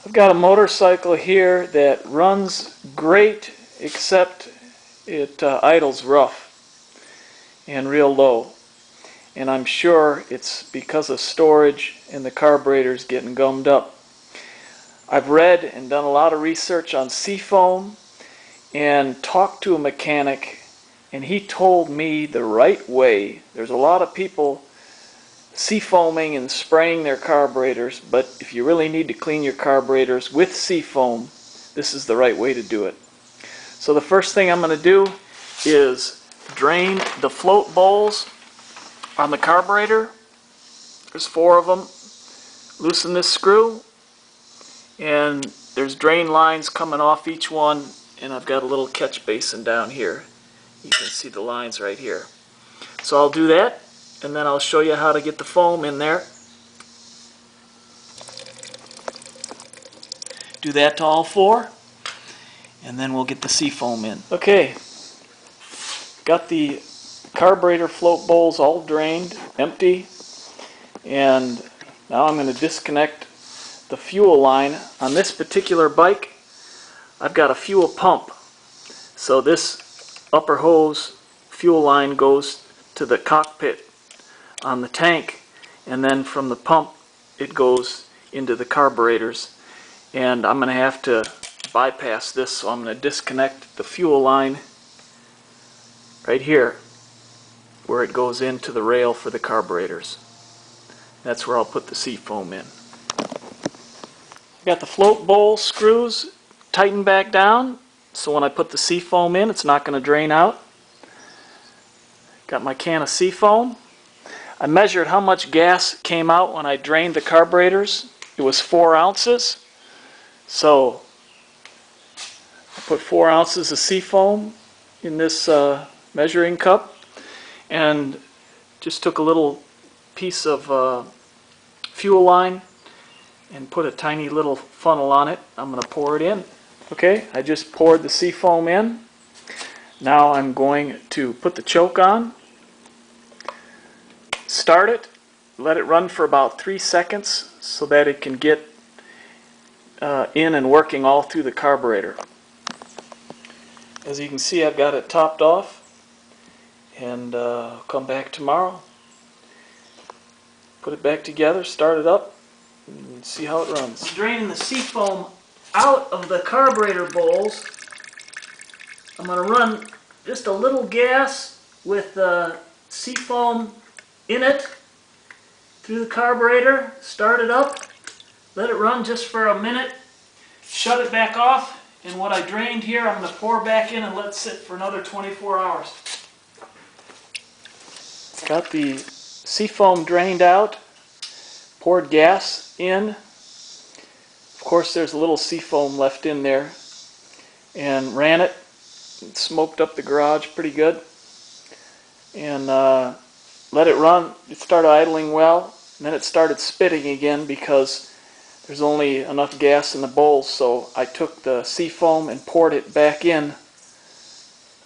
I've got a motorcycle here that runs great, except it idles rough and real low. And I'm sure it's because of storage and the carburetors getting gummed up. I've read and done a lot of research on Seafoam and talked to a mechanic, and he told me the right way. There's a lot of people seafoaming and spraying their carburetors, but if you really need to clean your carburetors with Seafoam, this is the right way to do it. So the first thing I'm going to do is drain the float bowls on the carburetor. There's 4 of them. Loosen this screw, and there's drain lines coming off each one, and I've got a little catch basin down here. You can see the lines right here. So I'll do that, and then I'll show you how to get the foam in there. Do that to all 4, and then we'll get the Seafoam in. Okay, got the carburetor float bowls all drained, empty, and now I'm going to disconnect the fuel line. On this particular bike, I've got a fuel pump, so this upper hose fuel line goes to the cockpit on the tank, and then from the pump it goes into the carburetors, and I'm going to have to bypass this, so I'm going to disconnect the fuel line right here where it goes into the rail for the carburetors. That's where I'll put the Seafoam in. Got the float bowl screws tightened back down, so when I put the Seafoam in, it's not going to drain out. Got my can of Seafoam. I measured how much gas came out when I drained the carburetors. It was 4 ounces. So I put 4 ounces of Seafoam in this measuring cup, and just took a little piece of fuel line and put a tiny little funnel on it. I'm going to pour it in. Okay, I just poured the Seafoam in. Now I'm going to put the choke on, start it, let it run for about 3 seconds so that it can get in and working all through the carburetor. As you can see, I've got it topped off, and I'll come back tomorrow, put it back together, start it up, and see how it runs. I'm draining the Seafoam out of the carburetor bowls. I'm going to run just a little gas with Seafoam in it through the carburetor, start it up, let it run just for a minute, shut it back off, and what I drained here I'm going to pour back in and let it sit for another 24 hours. Got the Seafoam drained out, poured gas in. Of course there's a little Seafoam left in there, and ran it. It smoked up the garage pretty good, and let it run. It started idling well, and then it started spitting again because there's only enough gas in the bowls. So I took the Seafoam and poured it back in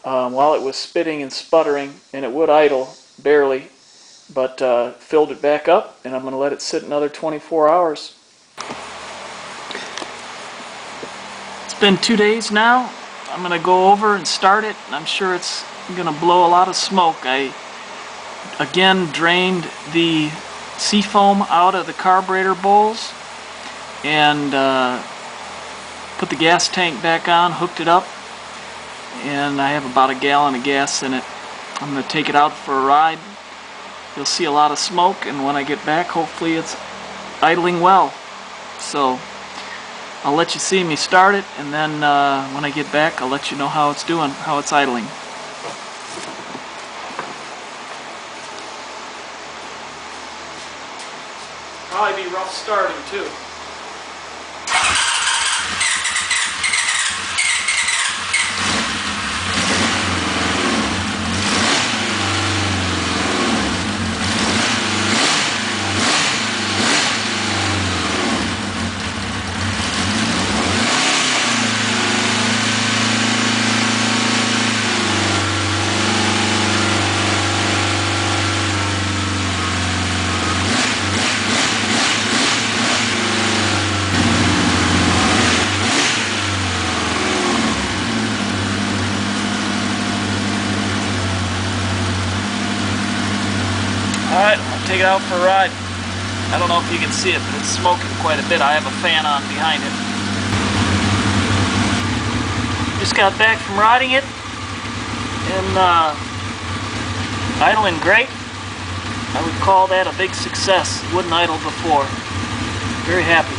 while it was spitting and sputtering, and it would idle barely, but filled it back up, and I'm going to let it sit another 24 hours. It's been 2 days now. I'm going to go over and start it, and I'm sure it's going to blow a lot of smoke. I again drained the Seafoam out of the carburetor bowls and put the gas tank back on, hooked it up, and I have about a gallon of gas in it. I'm going to take it out for a ride. You'll see a lot of smoke, and when I get back, hopefully it's idling well. So I'll let you see me start it, and then when I get back, I'll let you know how it's doing, how it's idling. Probably be rough starting too. take it out for a ride. I don't know if you can see it, but it's smoking quite a bit. I have a fan on behind it. Just got back from riding it, and idling great. I would call that a big success. Wouldn't idle before. Very happy.